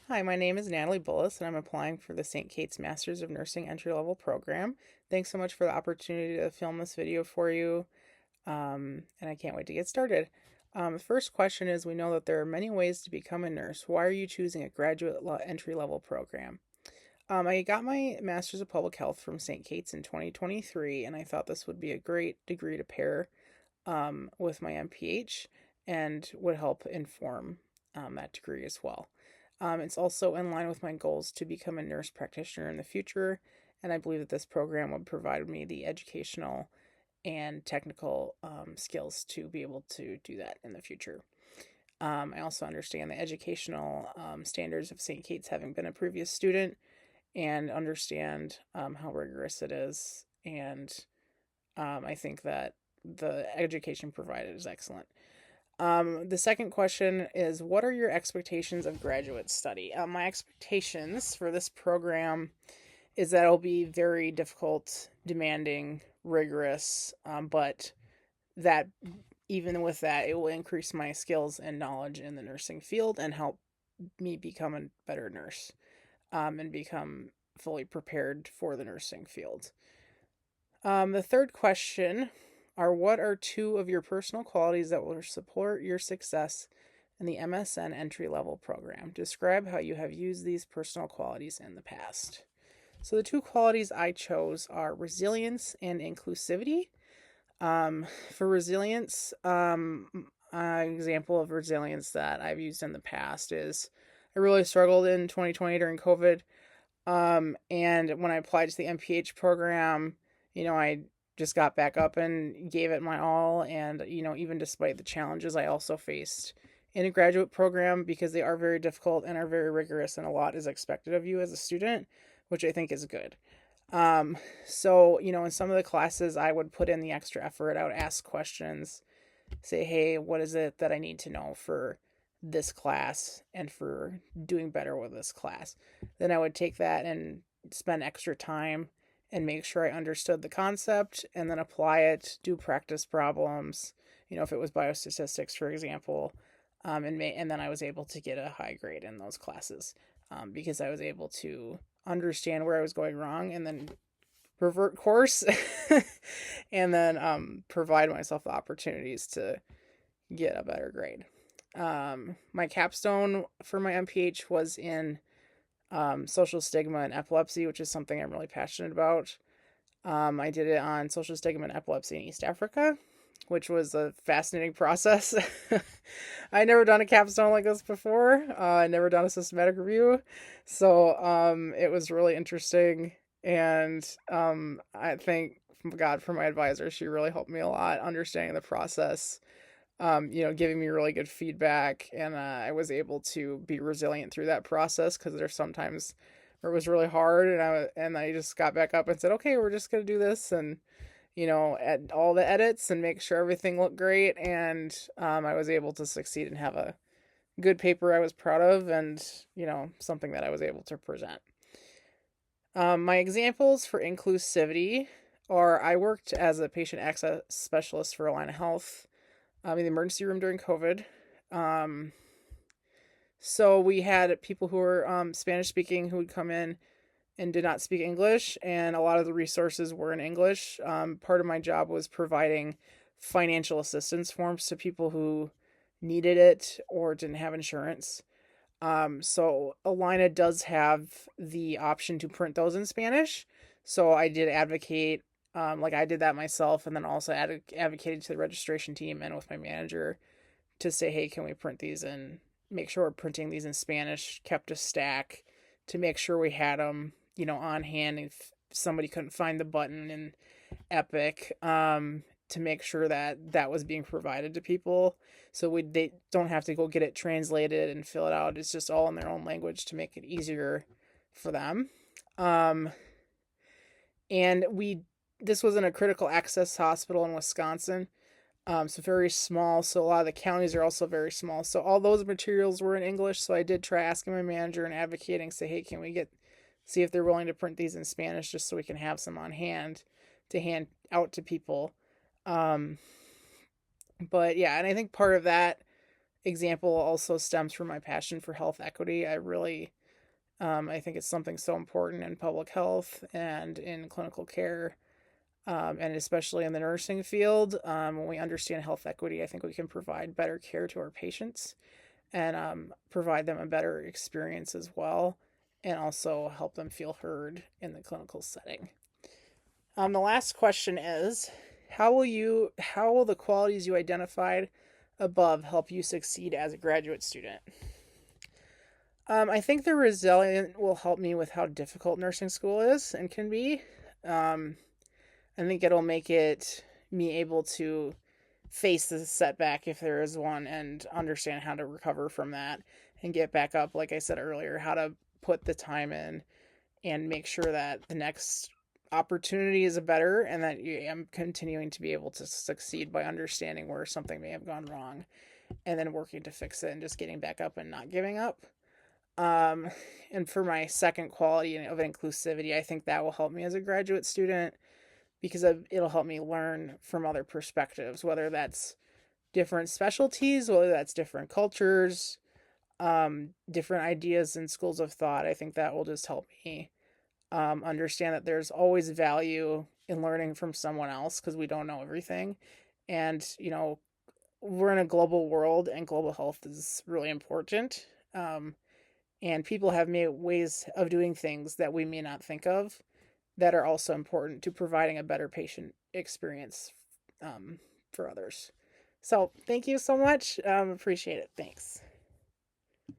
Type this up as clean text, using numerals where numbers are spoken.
Hi, my name is Natalie Bullis, and I'm applying for the St. Kate's Masters of Nursing entry-level program. Thanks so much for the opportunity to film this video for you, and I can't wait to get started. The first question is, we know that there are many ways to become a nurse. Why are you choosing a graduate entry-level program? I got my Master's of Public Health from St. Kate's in 2023, and I thought this would be a great degree to pair with my MPH and would help inform that degree as well. It's also in line with my goals to become a nurse practitioner in the future, and I believe that this program would provide me the educational and technical skills to be able to do that in the future. I also understand the educational standards of St. Kate's, having been a previous student, and understand how rigorous it is. And I think that the education provided is excellent. The second question is, what are your expectations of graduate study? My expectations for this program is that it'll be very difficult, demanding, rigorous, but that even with that, it will increase my skills and knowledge in the nursing field and help me become a better nurse, and become fully prepared for the nursing field. The third question are, what are two of your personal qualities that will support your success in the MSN entry level program? Describe how you have used these personal qualities in the past. So the two qualities I chose are resilience and inclusivity. For resilience, an example of resilience that I've used in the past is I really struggled in 2020 during COVID. And when I applied to the MPH program, I just got back up and gave it my all. And, even despite the challenges I also faced in a graduate program, because they are very difficult and are very rigorous, and a lot is expected of you as a student, which I think is good. So, in some of the classes, I would put in the extra effort. I would ask questions, say, hey, what is it that I need to know for this class and for doing better with this class? Then I would take that and spend extra time and make sure I understood the concept and then apply it, do practice problems, if it was biostatistics, for example, and then I was able to get a high grade in those classes, because I was able to understand where I was going wrong and then revert course and then provide myself the opportunities to get a better grade. My capstone for my MPH was in social stigma and epilepsy, which is something I'm really passionate about. I did it on social stigma and epilepsy in East Africa, which was a fascinating process. I never done a capstone like this before. I never done a systematic review, so it was really interesting. And I thank God for my advisor. She really helped me a lot understanding the process, giving me really good feedback. And I was able to be resilient through that process, because there's sometimes where it was really hard, and I just got back up and said, okay, we're just going to do this. And, add all the edits and make sure everything looked great. And I was able to succeed and have a good paper I was proud of, and, something that I was able to present. My examples for inclusivity are, I worked as a patient access specialist for Alina Health in the emergency room during COVID. So we had people who were Spanish speaking who would come in and did not speak English, and a lot of the resources were in English. Part of my job was providing financial assistance forms to people who needed it or didn't have insurance. So Alina does have the option to print those in Spanish. So I did advocate, I did that myself, and then also advocated to the registration team and with my manager to say, hey, can we print these and make sure we're printing these in Spanish, kept a stack to make sure we had them, on hand if somebody couldn't find the button in Epic, to make sure that that was being provided to people. So they don't have to go get it translated and fill it out. It's just all in their own language to make it easier for them. And this was in a critical access hospital in Wisconsin. So very small. So a lot of the counties are also very small. So all those materials were in English. So I did try asking my manager and advocating, say, hey, can we see if they're willing to print these in Spanish, just so we can have some on hand to hand out to people. But yeah, and I think part of that example also stems from my passion for health equity. I think it's something so important in public health and in clinical care, and especially in the nursing field. When we understand health equity, I think we can provide better care to our patients and provide them a better experience as well, and also help them feel heard in the clinical setting. The last question is, how will the qualities you identified above help you succeed as a graduate student? I think the resilient will help me with how difficult nursing school is and can be. Um, I think it'll make it me able to face the setback if there is one and understand how to recover from that and get back up. Like I said earlier, how to put the time in and make sure that the next opportunity is better and that I'm continuing to be able to succeed by understanding where something may have gone wrong and then working to fix it and just getting back up and not giving up. Um, and for my second quality of inclusivity, I think that will help me as a graduate student because it'll help me learn from other perspectives, whether that's different specialties, whether that's different cultures, different ideas and schools of thought. I think that will just help me understand that there's always value in learning from someone else because we don't know everything. And, we're in a global world and global health is really important. And people have made ways of doing things that we may not think of that are also important to providing a better patient experience for others. So thank you so much. Appreciate it. Thanks.